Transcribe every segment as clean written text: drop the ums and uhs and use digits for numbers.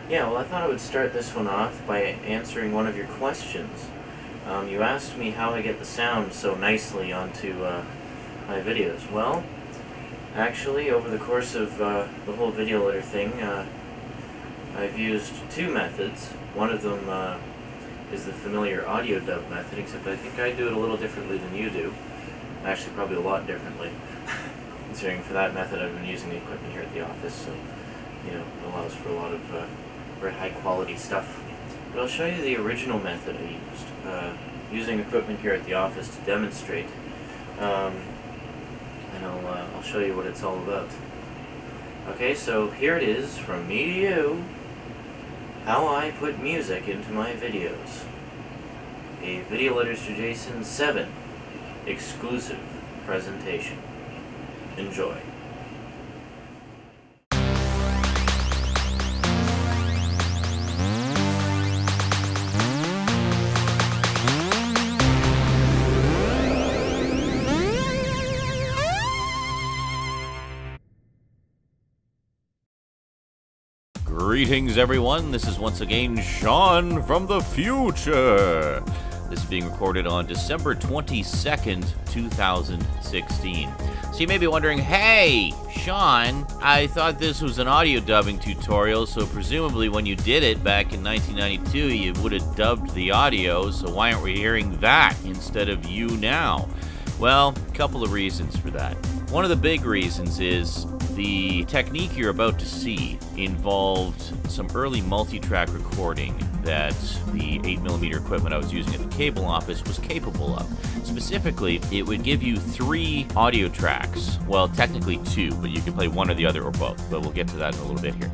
Yeah, well, I thought I would start this one off by answering one of your questions. You asked me how I get the sound so nicely onto my videos. Well, actually, over the course of the whole video editor thing, I've used two methods. One of them is the familiar audio dub method, except I think I do it a little differently than you do. Actually, probably a lot differently. Considering for that method I've been using the equipment here at the office, so, you know, it allows for a lot of very high quality stuff. But I'll show you the original method I used, using equipment here at the office to demonstrate, and I'll show you what it's all about. Okay, so here it is, from me to you, how I put music into my videos. A Video Literature Jason 7 exclusive presentation. Enjoy. Greetings everyone, this is once again Sean from the future. This is being recorded on December 22nd, 2016. So you may be wondering, hey, Sean, I thought this was an audio dubbing tutorial, so presumably when you did it back in 1992, you would have dubbed the audio, so why aren't we hearing that instead of you now? Well, a couple of reasons for that. One of the big reasons is the technique you're about to see involved some early multi-track recording that the 8mm equipment I was using at the cable office was capable of. Specifically, it would give you 3 audio tracks. Well, technically 2, but you can play one or the other or both, but we'll get to that in a little bit here.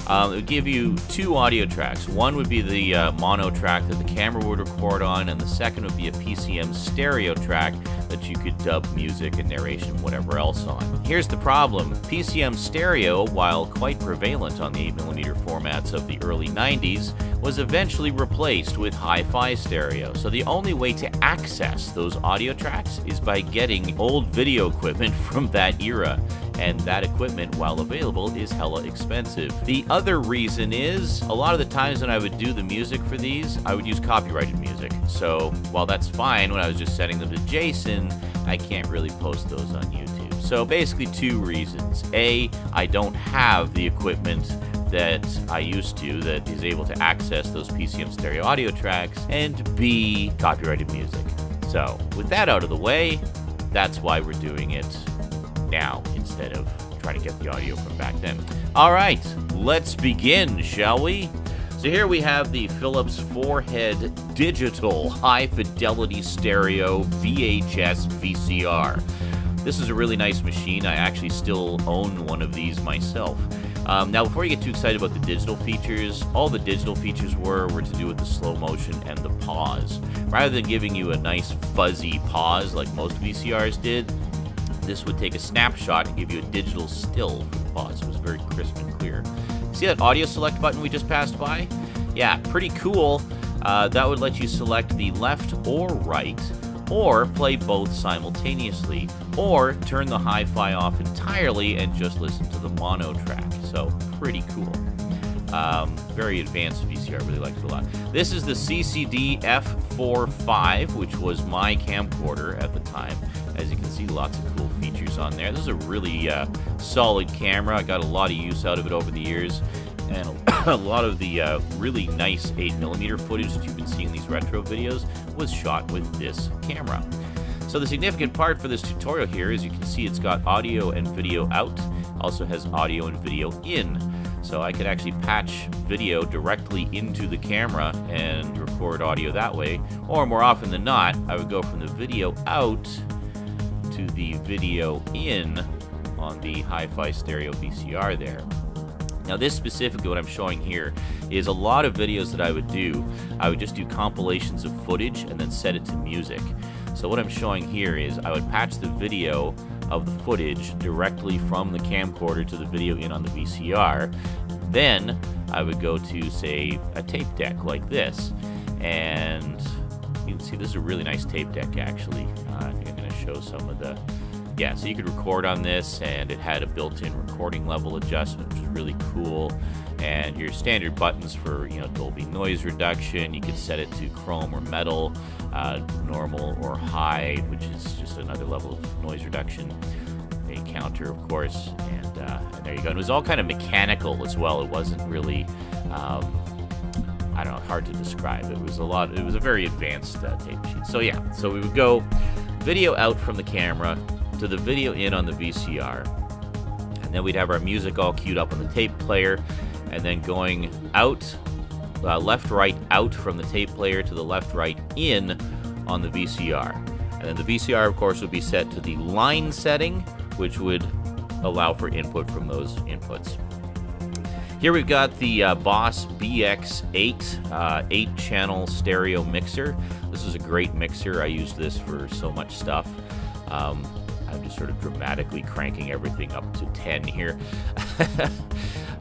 It would give you 2 audio tracks. One would be the mono track that the camera would record on, and the second would be a PCM stereo track that you could dub music and narration and whatever else on. Here's the problem. PCM stereo, while quite prevalent on the 8mm formats of the early 90s, was eventually replaced with hi-fi stereo. So the only way to access those audio tracks is by getting old video equipment from that era. And that equipment, while available, is hella expensive. The other reason is, a lot of the times when I would do the music for these, I would use copyrighted music. So while that's fine when I was just sending them to Jason, I can't really post those on YouTube. So basically 2 reasons. A, I don't have the equipment that I used to that is able to access those PCM stereo audio tracks, and B, copyrighted music. So with that out of the way, that's why we're doing it now instead of trying to get the audio from back then. All right, let's begin, shall we? So here we have the Philips 4-head digital high-fidelity stereo VHS VCR. This is a really nice machine. I actually still own one of these myself. Now, before you get too excited about the digital features, all the digital features were to do with the slow motion and the pause. Rather than giving you a nice fuzzy pause like most VCRs did, this would take a snapshot and give you a digital still for the pause. It was very crisp and clear. See that audio select button we just passed by? Yeah, pretty cool. That would let you select the left or right, or play both simultaneously, or turn the hi-fi off entirely and just listen to the mono track. So, pretty cool. Very advanced VCR, really liked it a lot. This is the CCD F45, which was my camcorder at the time. As you can see, lots of cool features on there. This is a really solid camera. I got a lot of use out of it over the years. And a lot of the really nice 8mm footage that you've been seeing in these retro videos was shot with this camera. So the significant part for this tutorial here is you can see it's got audio and video out, also has audio and video in. So I could actually patch video directly into the camera and record audio that way, or more often than not, I would go from the video out to the video in on the hi-fi stereo VCR there. Now this specifically, what I'm showing here, is a lot of videos that I would do. I would just do compilations of footage and then set it to music. So what I'm showing here is I would patch the video of the footage directly from the camcorder to the video in on the VCR. Then I would go to, say, a tape deck like this. And you can see this is a really nice tape deck, actually. I think I'm going to show some of the... Yeah, so you could record on this, and it had a built-in recording level adjustment, which was really cool. and your standard buttons for, you know, Dolby noise reduction. You could set it to chrome or metal, normal or high, which is just another level of noise reduction. A counter, of course, and there you go. And it was all kind of mechanical as well. It wasn't really, I don't know, hard to describe. It was a very advanced tape machine. So yeah, so we would go video out from the camera to the video in on the VCR, and then we'd have our music all queued up on the tape player, and then going out, left, right, out from the tape player to the left, right, in on the VCR. And then the VCR, of course, would be set to the line setting, which would allow for input from those inputs. Here we've got the Boss BX8 8-channel stereo mixer. This is a great mixer. I use this for so much stuff. I'm just sort of dramatically cranking everything up to 10 here.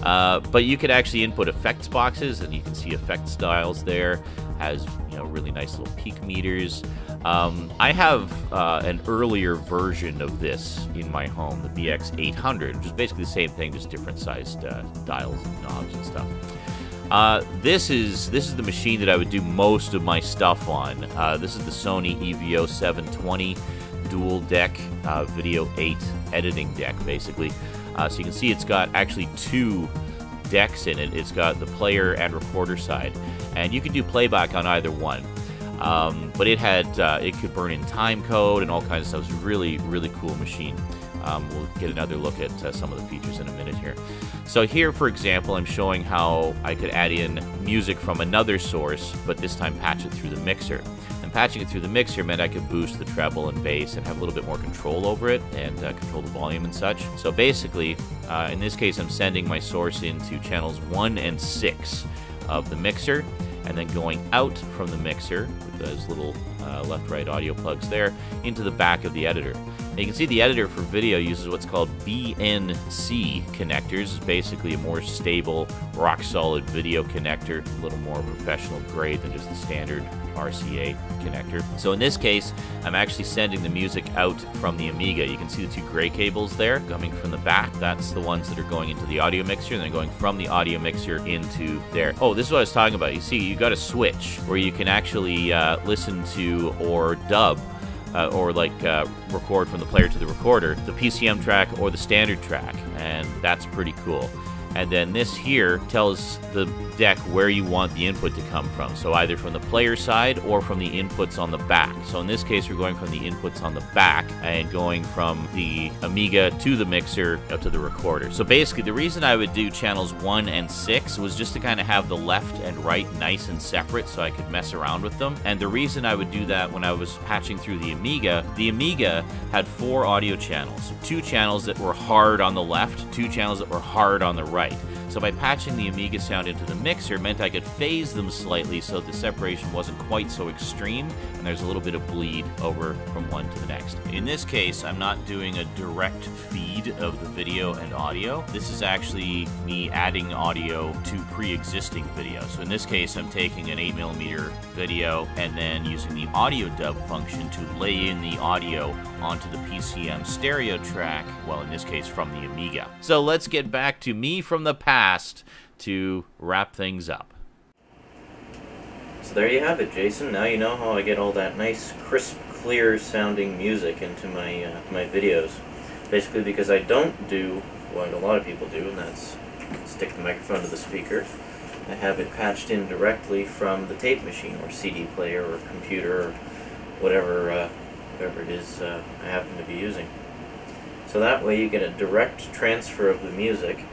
But you could actually input effects boxes, and you can see effect styles there. Has, you know, really nice little peak meters. I have an earlier version of this in my home, the BX800, which is basically the same thing, just different sized dials and knobs and stuff. This is the machine that I would do most of my stuff on. This is the Sony EVO 720 dual deck video 8 editing deck, basically. So you can see it's got actually 2 decks in it. It's got the player and recorder side, and you can do playback on either one. But it could burn in time code and all kinds of stuff. It's a really, really cool machine. We'll get another look at some of the features in a minute here. So here, for example, I'm showing how I could add in music from another source, but this time patch it through the mixer. And patching it through the mixer meant I could boost the treble and bass and have a little bit more control over it, and control the volume and such. So basically, in this case, I'm sending my source into channels 1 and 6 of the mixer, and then going out from the mixer with those little left-right audio plugs there into the back of the editor. Now you can see the editor for video uses what's called BNC connectors. It's basically a more stable, rock-solid video connector, a little more professional grade than just the standard RCA connector. So in this case, I'm actually sending the music out from the Amiga. You can see the 2 gray cables there coming from the back. That's the ones that are going into the audio mixer, and then going from the audio mixer into there. Oh, this is what I was talking about. You see, you got a switch where you can actually listen to or dub or record from the player to the recorder, the PCM track or the standard track, and that's pretty cool. And then this here tells the deck where you want the input to come from. So either from the player side or from the inputs on the back. So in this case, we're going from the inputs on the back and going from the Amiga to the mixer up to the recorder. So basically, the reason I would do channels 1 and 6 was just to kind of have the left and right nice and separate so I could mess around with them. And the reason I would do that when I was patching through the Amiga had 4 audio channels. 2 channels that were hard on the left, 2 channels that were hard on the right. So by patching the Amiga sound into the mixer meant I could phase them slightly so the separation wasn't quite so extreme, and there's a little bit of bleed over from one to the next. In this case, I'm not doing a direct feed of the video and audio. This is actually me adding audio to pre-existing video. So in this case, I'm taking an 8mm video and then using the audio dub function to lay in the audio onto the PCM stereo track, well, in this case, from the Amiga. So let's get back to me from the past to wrap things up. So there you have it, Jason. Now you know how I get all that nice, crisp, clear sounding music into my my videos. Basically because I don't do what a lot of people do, and that's stick the microphone to the speaker. I have it patched in directly from the tape machine or CD player or computer or whatever it is I happen to be using. So that way you get a direct transfer of the music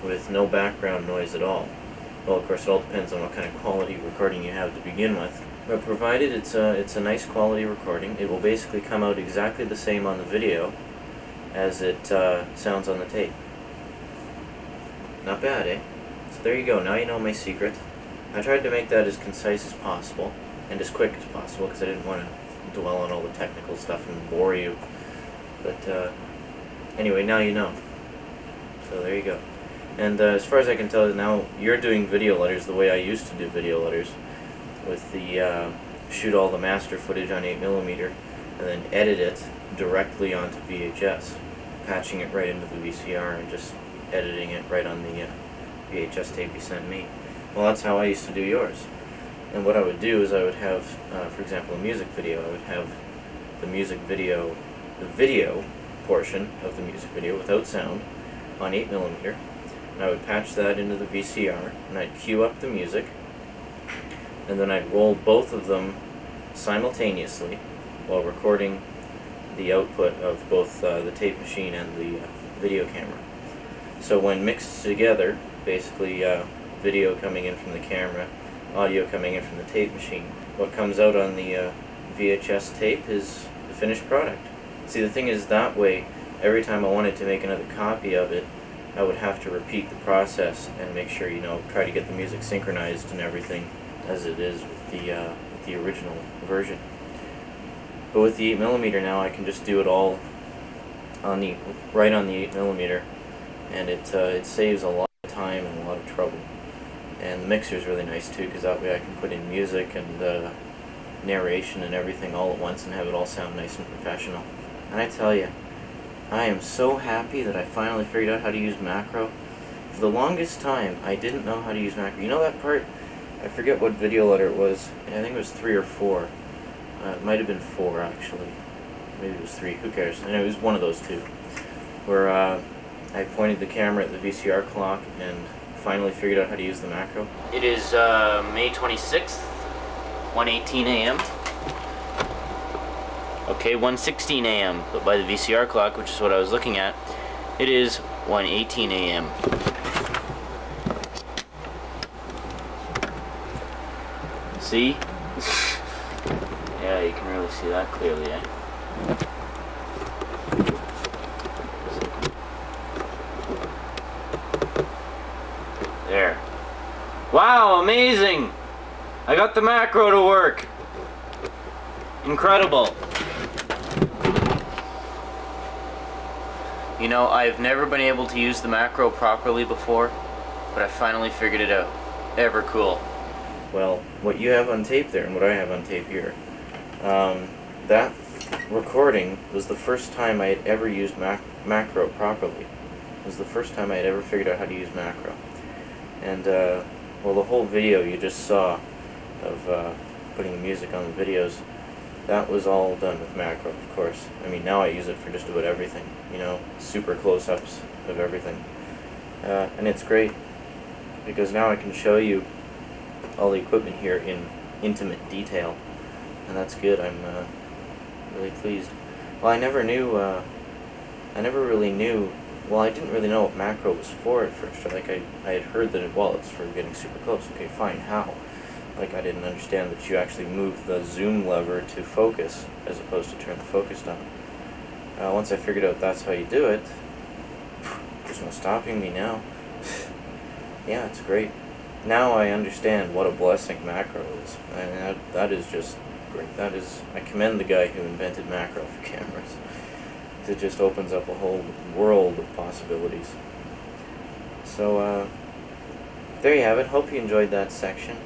with no background noise at all. Well, of course, it all depends on what kind of quality recording you have to begin with. But provided it's a nice quality recording, it will basically come out exactly the same on the video as it sounds on the tape. Not bad, eh? So there you go. Now you know my secret. I tried to make that as concise as possible and as quick as possible because I didn't want to dwell on all the technical stuff and bore you. But anyway, now you know. So there you go. And as far as I can tell, now you're doing video letters the way I used to do video letters, with the shoot all the master footage on 8mm and then edit it directly onto VHS, patching it right into the VCR and just editing it right on the VHS tape you sent me. Well, that's how I used to do yours. And what I would do is I would have, for example, a music video. I would have the music video, the video portion of the music video without sound on 8mm, and I would patch that into the VCR, and I'd cue up the music, and then I'd roll both of them simultaneously while recording the output of both the tape machine and the video camera. So when mixed together, basically video coming in from the camera, audio coming in from the tape machine, what comes out on the VHS tape is the finished product. See, the thing is, that way, every time I wanted to make another copy of it, I would have to repeat the process and make sure, you know, try to get the music synchronized and everything as it is with the original version. But with the 8mm now, I can just do it all on the right on the 8mm, and it saves a lot of time and a lot of trouble. And the mixer is really nice too, because that way I can put in music and narration and everything all at once and have it all sound nice and professional. And I tell you, I am so happy that I finally figured out how to use macro. For the longest time, I didn't know how to use macro. You know that part? I forget what video letter it was. I think it was 3 or 4. It might have been 4 actually. Maybe it was 3. Who cares? And it was one of those two, where I pointed the camera at the VCR clock and finally figured out how to use the macro. It is May 26th, 1:18 a.m. Okay, 1:16 a.m. But by the VCR clock, which is what I was looking at, it is 1:18 a.m. See? Yeah, you can really see that clearly, eh? There. Wow, amazing! I got the macro to work! Incredible! You know, I've never been able to use the macro properly before, but I finally figured it out. Ever cool. Well, what you have on tape there and what I have on tape here, that recording was the first time I had ever used macro properly. It was the first time I had ever figured out how to use macro. And, well, the whole video you just saw of putting music on the videos, that was all done with macro, of course. I mean, now I use it for just about everything, you know, super close-ups of everything. And it's great, because now I can show you all the equipment here in intimate detail, and that's good. I'm really pleased. Well, I never really knew, well, I didn't really know what macro was for at first. Like, I had heard that it's for getting super close. Okay, fine, how? Like, I didn't understand that you actually move the zoom lever to focus as opposed to turn the focus down. Once I figured out that's how you do it, there's no stopping me now. Yeah, it's great. Now I understand what a blessing macro is. And that is just great. I commend the guy who invented macro for cameras. It just opens up a whole world of possibilities. So, there you have it. Hope you enjoyed that section.